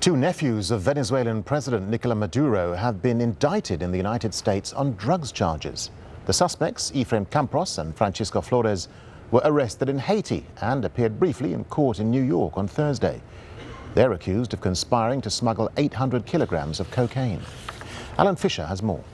Two nephews of Venezuelan President Nicolas Maduro have been indicted in the United States on drugs charges. The suspects, Efraim Campos and Francisco Flores, were arrested in Haiti and appeared briefly in court in New York on Thursday. They're accused of conspiring to smuggle 800 kilograms of cocaine. Alan Fisher has more.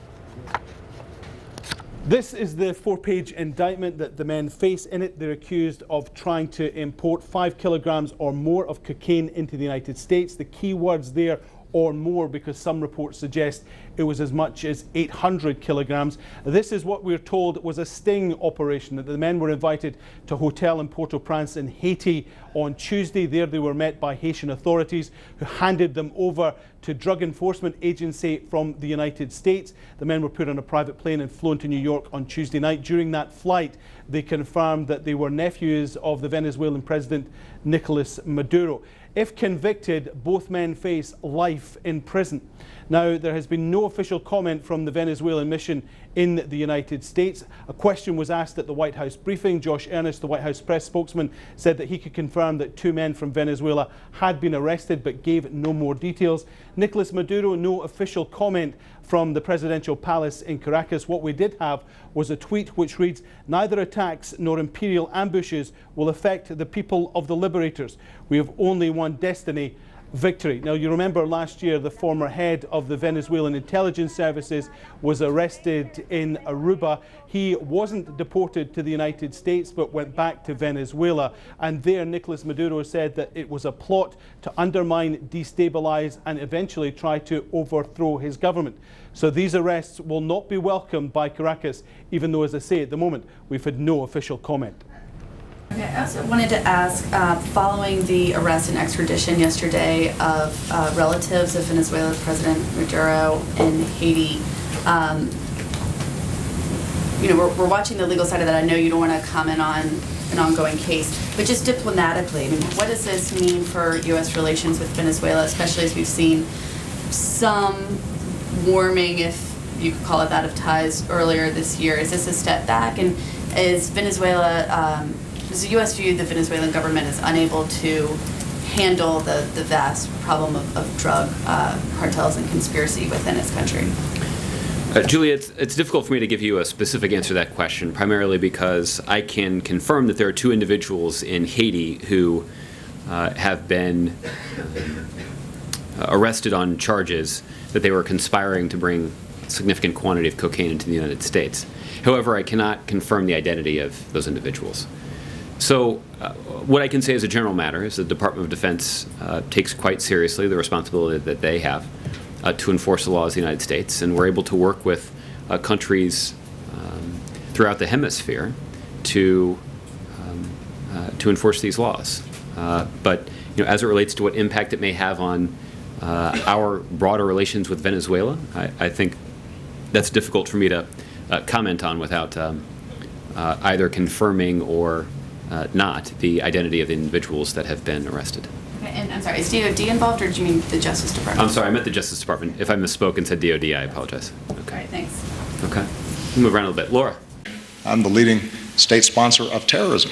This is the four-page indictment that the men face. In it, they're accused of trying to import 5 kilograms or more of cocaine into the United States. The key words there, or more, because some reports suggest it was as much as 800 kilograms. This is what we're told was a sting operation. That the men were invited to a hotel in Port-au-Prince in Haiti on Tuesday. There they were met by Haitian authorities who handed them over to Drug Enforcement Agency from the United States. The men were put on a private plane and flown to New York on Tuesday night. During that flight, they confirmed that they were nephews of the Venezuelan President Nicolas Maduro. If convicted, both men face life in prison. Now, there has been no official comment from the Venezuelan mission in the United States. A question was asked at the White House briefing. Josh Earnest, the White House press spokesman, said that he could confirm that 2 men from Venezuela had been arrested, but gave no more details. Nicolas Maduro, no official comment from the presidential palace in Caracas. What we did have was a tweet which reads, "Neither attacks nor imperial ambushes will affect the people of the liberators. We have only one destiny: victory." Now, you remember last year the former head of the Venezuelan intelligence services was arrested in Aruba. He wasn't deported to the United States but went back to Venezuela, and there Nicolas Maduro said that it was a plot to undermine, destabilize and eventually try to overthrow his government. So these arrests will not be welcomed by Caracas, even though, as I say, at the moment we've had no official comment. Okay, I also wanted to ask, following the arrest and extradition yesterday of relatives of Venezuela President Maduro in Haiti, we're watching the legal side of that. I know you don't want to comment on an ongoing case, but just diplomatically, I mean, what does this mean for U.S. relations with Venezuela, especially as we've seen some warming, if you could call it that, of ties earlier this year? Is this a step back? And is Venezuela... does the U.S. view the Venezuelan government as unable to handle the vast problem of drug cartels and conspiracy within its country? Julia, it's difficult for me to give you a specific answer to that question, primarily because I can confirm that there are 2 individuals in Haiti who have been arrested on charges that they were conspiring to bring a significant quantity of cocaine into the United States. However, I cannot confirm the identity of those individuals. So what I can say as a general matter is the Department of Defense takes quite seriously the responsibility that they have to enforce the laws of the United States, and we're able to work with countries throughout the hemisphere to enforce these laws. But as it relates to what impact it may have on our broader relations with Venezuela, I think that's difficult for me to comment on without either confirming or not the identity of the individuals that have been arrested. Okay, and I'm sorry, is DOD involved, or do you mean the Justice Department? I'm sorry, I meant the Justice Department. If I misspoke and said DOD, I apologize. Okay. All right, thanks. Okay. We'll move around a little bit. Laura. I'm the leading state sponsor of terrorism.